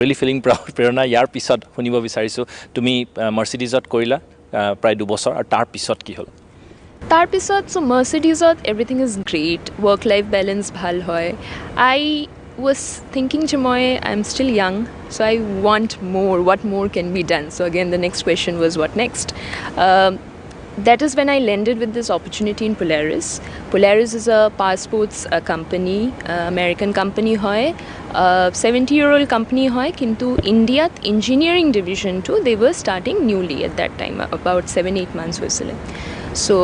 Really feeling proud প্ৰেৰণা ইয়াৰ পিছত শুনিব বিচাৰিছো তুমি মাৰ্সিডিজত কৰিলা প্ৰায় 2 বছৰ আৰু তাৰ পিছত কি হ'ল তাৰ পিছত so Mercedesত everything is great work life balance ভাল হয় I was thinking যে I'm still young so I want more what more can be done so again the next question was what next that is when I landed with this opportunity in Polaris. Polaris is a passports company, American company hoy. 70-year-old company hoy, kintu India engineering division too. They were starting newly at that time, about 7-8 months wasile. So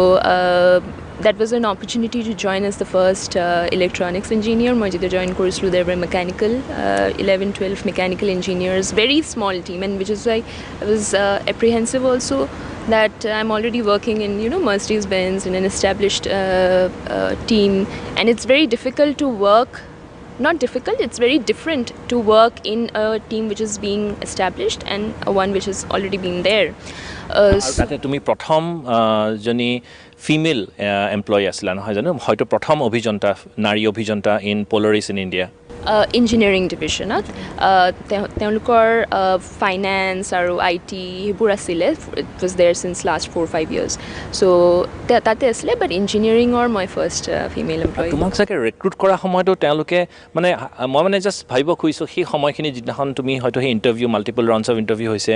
that was an opportunity to join as the first electronics engineer. Moi jete join korislu there were mechanical 11-12 mechanical engineers, very small team, and which is why I was apprehensive also. That I'm already working in Mercedes-Benz in an established team and it's very difficult to work not difficult it's very different to work in a team which is being established and one which has already been there তাতে তুমি প্ৰথম জনি female employee আছিলা নহয় জানো হয়তো প্ৰথম অভিযন্তা নাৰী অভিযন্তা in Polaris in India engineering division তেওঁলোকৰ finance আৰু IT হেবোৰ আছিলে it was there since last 4-5 years so তাতে আছিলে but engineering or my first female employee তোমাক সাকে ৰিক্ৰুট কৰা সময়টো তেওঁলোকে মানে মই মানে জাস্ট ভাবিব খুইছো সেই সময়খিনি যিদিনাখন তুমি হয়তো সেই interview multiple rounds of interview হৈছে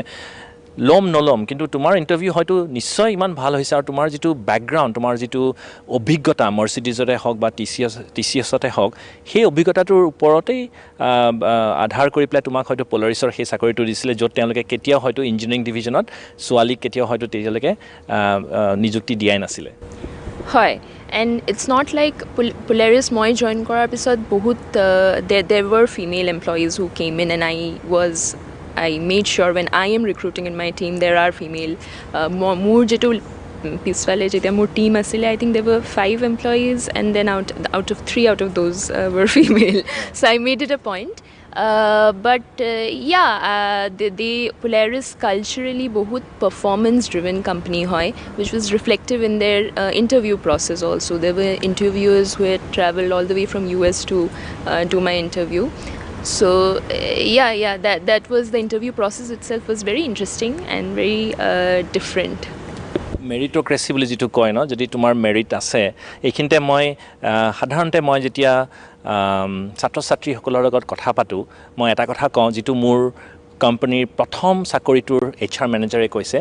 লম নলম কিন্তু তোমাৰ ইন্টাৰভিউ হয়তো নিশ্চয় ইমান ভাল হৈছে আৰু তোমাৰ যেটো ব্যাকগ্ৰাউণ্ড তোমাৰ যেটো অভিজ্ঞতা মাৰ্সিডিজতে হওক বা টিসিএছতে হওক সেই অভিজ্ঞতাটোৰ ওপৰতেই আধাৰ কৰি প্লাই তোমাক হয়তো পলাৰিছৰ সেই চাকৰিটো দিছিলে য'ত তেওঁলোকে কেতিয়াও হয়তো ইঞ্জিনিয়াৰিং ডিভিজনত ছোৱালীক কেতিয়াও হয়তো তেওঁলোকে নিযুক্তি দিয়াই নাছিলে হয় and it's not like Polaris moi join korar pisot bahut there were female employees who came in and I made sure when I am recruiting in my team there are female more jetu piswale jeta more team asile I think there were 5 employees and then out of 3 out of those were female so I made it a point but the Polaris culturally bahut performance driven company hoy which was reflective in their interview process also there were interviewers who had traveled all the way from US to do my interview so that was the interview process itself was very interesting and very different meritocracy বুলি যেটো কয় ন যদি তোমাৰ merit আছে এইখিনতে মই সাধাৰণতে মই যেতিয়া ছাত্ৰ ছাত্ৰী সকলৰ লগত কথা পাতো মই এটা কথা কওঁ যেটো মোৰ কোম্পানীৰ প্ৰথম চাকৰিটোৰ HR মেনেজাৰে কৈছে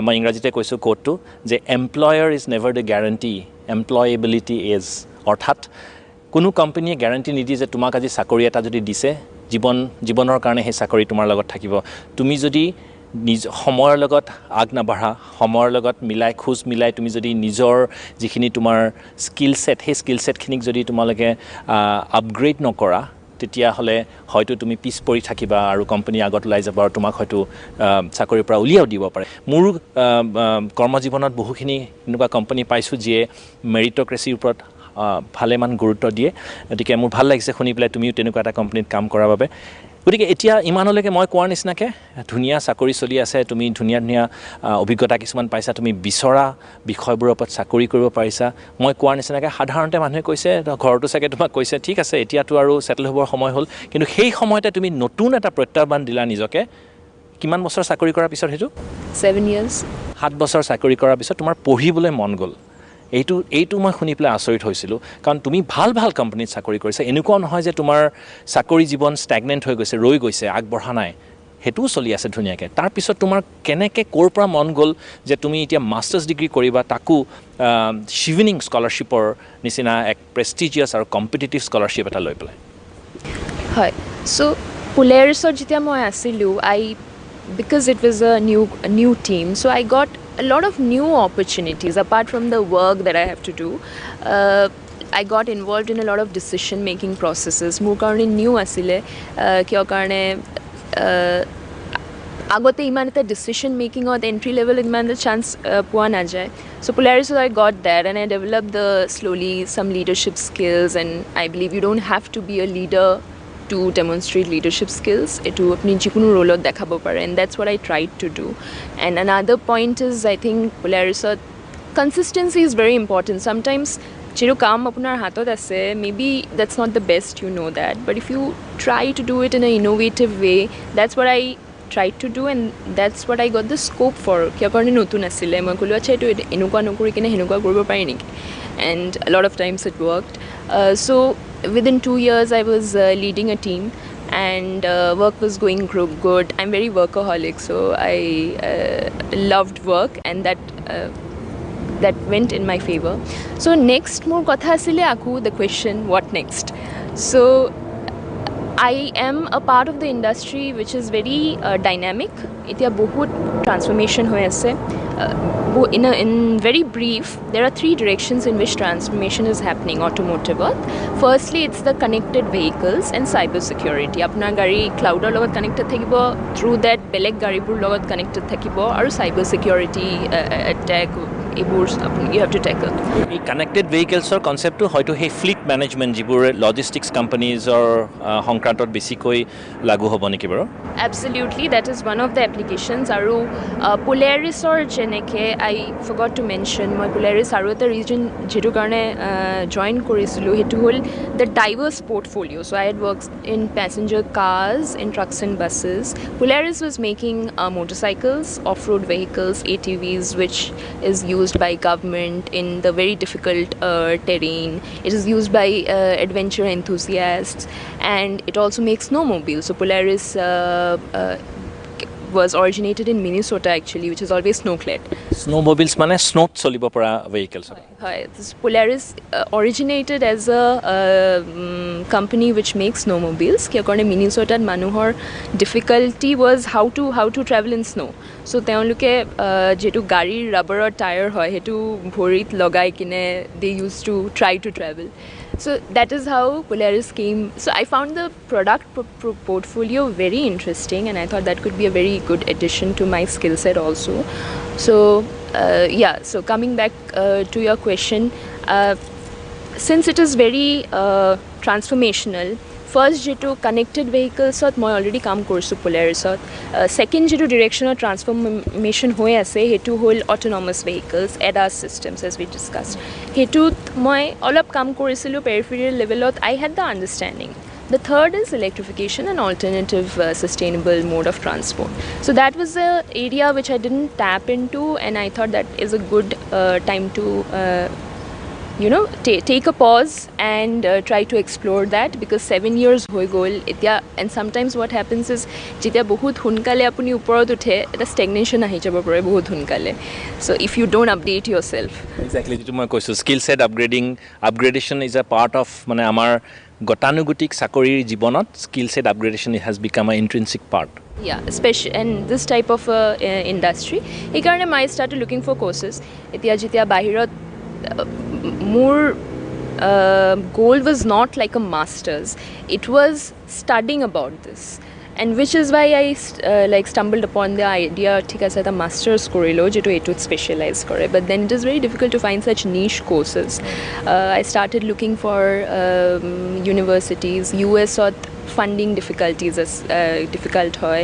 মই ইংৰাজীতে কৈছো কোটটো যে employer is never the guarantee employability is অৰ্থাৎ কোনো কোম্পানীয়ে গ্যাৰান্টি নিদিয়ে যে তোমাক আজি চাকৰি এটা যদি দিছে জীৱনৰ কাৰণে সেই চাকৰি তোমাৰ লগত থাকিব তুমি যদি নিজ সময়ৰ লগত আগ নাবাঢ়া সময়ৰ লগত মিলাই খুজ মিলাই তুমি যদি নিজৰ যিখিনি তোমাৰ স্কিল সেট সেই স্কিল সেটখিনিক যদি তোমালকে আপগ্ৰেড নকৰা তেতিয়া হলে হয়তো তুমি পিছ পৰি থাকিবা আৰু কোম্পানী আগত লাই যাব আৰু তোমাক হয়তো চাকৰিৰ পৰা উলিয়াও দিব পাৰে মোৰ কৰ্মজীৱনত বহুখিনি এনেকুৱা কোম্পানী পাইছো যিয়ে মেৰিটক্ৰেচিৰ ওপৰত ভালেমান গুৰুত্ব দিয়ে গতিকে মোৰ ভাল লাগিছে শুনি পেলাই তুমিও তেনেকুৱা এটা কোম্পানীত কাম কৰাৰ বাবে গতিকে এতিয়া ইমানলৈকে মই কোৱাৰ নিচিনাকে ধুনীয়া চাকৰি চলি আছে তুমি ধুনীয়া অভিজ্ঞতা কিছুমান পাইছা তুমি বিচৰা বিষয়বোৰৰ ওপৰত চাকৰি কৰিব পাৰিছা মই কোৱাৰ নিচিনাকে সাধাৰণতে মানুহে কৈছে ঘৰটো চাগে তোমাক কৈছে ঠিক আছে এতিয়াতো আৰু সেটেল হ'বৰ সময় হ'ল কিন্তু সেই সময়তে তুমি নতুন এটা প্ৰত্যাহ্বান দিলা নিজকে কিমান বছৰ চাকৰি কৰাৰ পিছত হেতু 7 years 7 বছৰ চাকৰি কৰাৰ পিছত তোমাৰ পঢ়িবলৈ মন গ'ল এইটো মই শুনি পেলাই আচৰিত হৈছিল কাৰণ তুমি ভাল কোম্পানীত চাকৰি কৰিছা এনেকুৱা নহয় যে তোমাৰ চাকৰি জীৱন ষ্টাগনেন্ট হৈ গৈছে ৰৈ গৈছে আগবঢ়া নাই হেতু চলি আছে ধুনিয়াকে তাৰ পিছত তোমাৰ কেনেকে কোৰ পৰা মন গ'ল যে তুমি এতিয়া মাষ্টাৰ্ছ ডিগ্ৰী কৰিবা তাকো শিভিনিং স্কলাৰশ্বিপৰ নিচিনা এক প্ৰেষ্টিজিয়াছ আৰু কম্পিটিটিভ স্কলাৰশ্বিপ এটা লৈ পেলাই হয় সো Polarisৰ যেতিয়া মই আছিলো because it was a new team so I got a lot of new opportunities apart from the work that I have to do I got involved in a lot of decision making processes মোৰ কাৰণে new asile কিয় কাৰণে আগতে ইমান এটা decision making or entry level ইমান এটা chance পোৱা না যায় so Polaris I got that and I developed slowly some leadership skills and I believe you don't have to be a leader to demonstrate leadership skills etu apni jikunu role ot dekhabo pare and that's what I tried to do and another point is I think Polaris consistency is very important sometimes যিটো কাম আপোনাৰ হাতত আছে maybe that's not the best, you know that, but if you try to do it in an innovative way, that's what I tried to do, and that's what I got the scope for. কিয় কাৰণে নতুন আছিলে, মই ক'লোঁ আচ্ছা এইটো এনেকুৱা নকৰি কিনে সেনেকুৱা কৰিব পাৰি নেকি, and a lot of times it worked. So within 2 years I was leading a team, and work was going good. I'm very workaholic, so I loved work, and that went in my favor. So next more kotha asile aku the question what next. So I am a part of the industry which is very dynamic. Etia bahut transformation hoy ase. In very brief, there are 3 directions in which transformation is happening automotive. Firstly, it's the connected vehicles and cyber security. Apnar gari cloud or logot connected thakibo, through that beleg gari bur logot connected thakibo, aru cyber security attack you have to tackle. এই connected ভেহিকেলছৰ কনচেপ্টটো হয়তো সেই fleet management যিবোৰ logistics কোম্পানীজৰ সংক্ৰান্তত বেছিকৈ লাগু হ'ব নেকি বাৰু? Absolutely, that is one of the applications. Aru Polarisor jeneke I forgot to mention, moi Polaris aru eta region jetu karone join korisilu hetu hol the diverse portfolio. So I had worked in passenger cars, in trucks and buses. Polaris was making motorcycles, off-road vehicles, ATVs, which is used by government in the very difficult terrain. It is used by adventure enthusiasts, and it also makes snowmobiles. So Polaris was originated in Minnesota actually, which is always snow-clad. Snowmobiles মানে স্নোত চলিব পৰা vehicles. Hi, this Polaris originated as a company which makes snowmobiles. Kiya karone Minnesota manuhor difficulty was how to travel in snow. So teonluke jetu garir rubber tire hoy hetu bhorit logai kine they used to try to travel. So that is how Polaris came. So I found the product portfolio very interesting, and I thought that could be a very good addition to my skill set also. So so coming back to your question, since it is very transformational, first jetu connected vehicles moi already kaam korsu Polaris. Second jetu direction of transformation hoy ase hetu hol autonomous vehicles, ADAS systems, as we discussed. Hetu moi olop kaam korisilu peripheral level. I had the understanding. The third is electrification and alternative sustainable mode of transport. So that was the area which I didn't tap into, and I thought that is a good time to take a pause and try to explore that, because 7 years hoy gol etya. And sometimes what happens is jetia bahut hunkale apuni uporot uthe eta stagnation ahi jabo pare bahut hunkale. So if you don't update yourself, exactly jetu moi koisu skill set upgradation is a part of মানে আমাৰ গতানুগতিক চাকৰিৰ জীৱনত skill set upgradation has become an intrinsic part. Yeah, especially in this type of industry. Ei karone I started looking for courses. Etya jetia bahirot more goal was not like a master's. It was studying about this, and which is why I stumbled upon the idea thik ase ta masters korilo jetu etut specialize kore. But then it is very difficult to find such niche courses. I started looking for universities. US or funding difficulties as difficult hoy.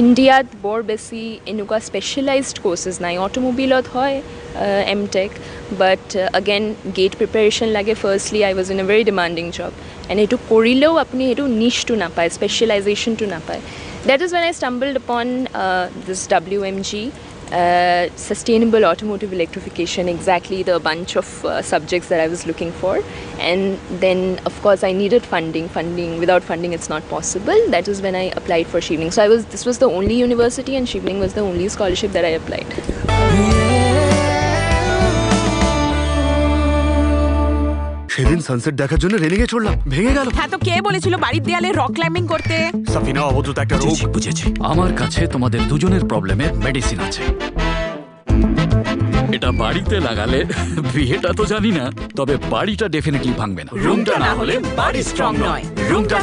India bor besi enuka specialized courses nai. Automobile hoy MTech, but again gate preparation lage. Firstly I was in a very demanding job, and etu korileo apni etu niche to na pai, specialization to na pai. That is when I stumbled upon this WMG, sustainable automotive electrification, exactly the bunch of subjects that I was looking for. And then of course I needed funding. Without funding it's not possible. That is when I applied for Shivling. So this was the only university, and Shivling was the only scholarship that I applied. সেদিন sunset দেখার জন্য railing এ চড়লাম, ভেঙে গেল। হ্যাঁ তো কে বলেছিল বাড়ির দেয়ালে রক ক্লাইম্বিং করতে? সাফিনা অবধূত একটা রোগ। বুঝেছি। আমার কাছে তোমাদের দুজনের প্রবলেমের মেডিসিন আছে। এটা বাড়িতে লাগালে বিয়েটা তো জানি না, তবে বাড়িটা ডেফিনেটলি ভাঙবে না। রুমটা না হলে বাড়ি স্ট্রং নয়। রুমটা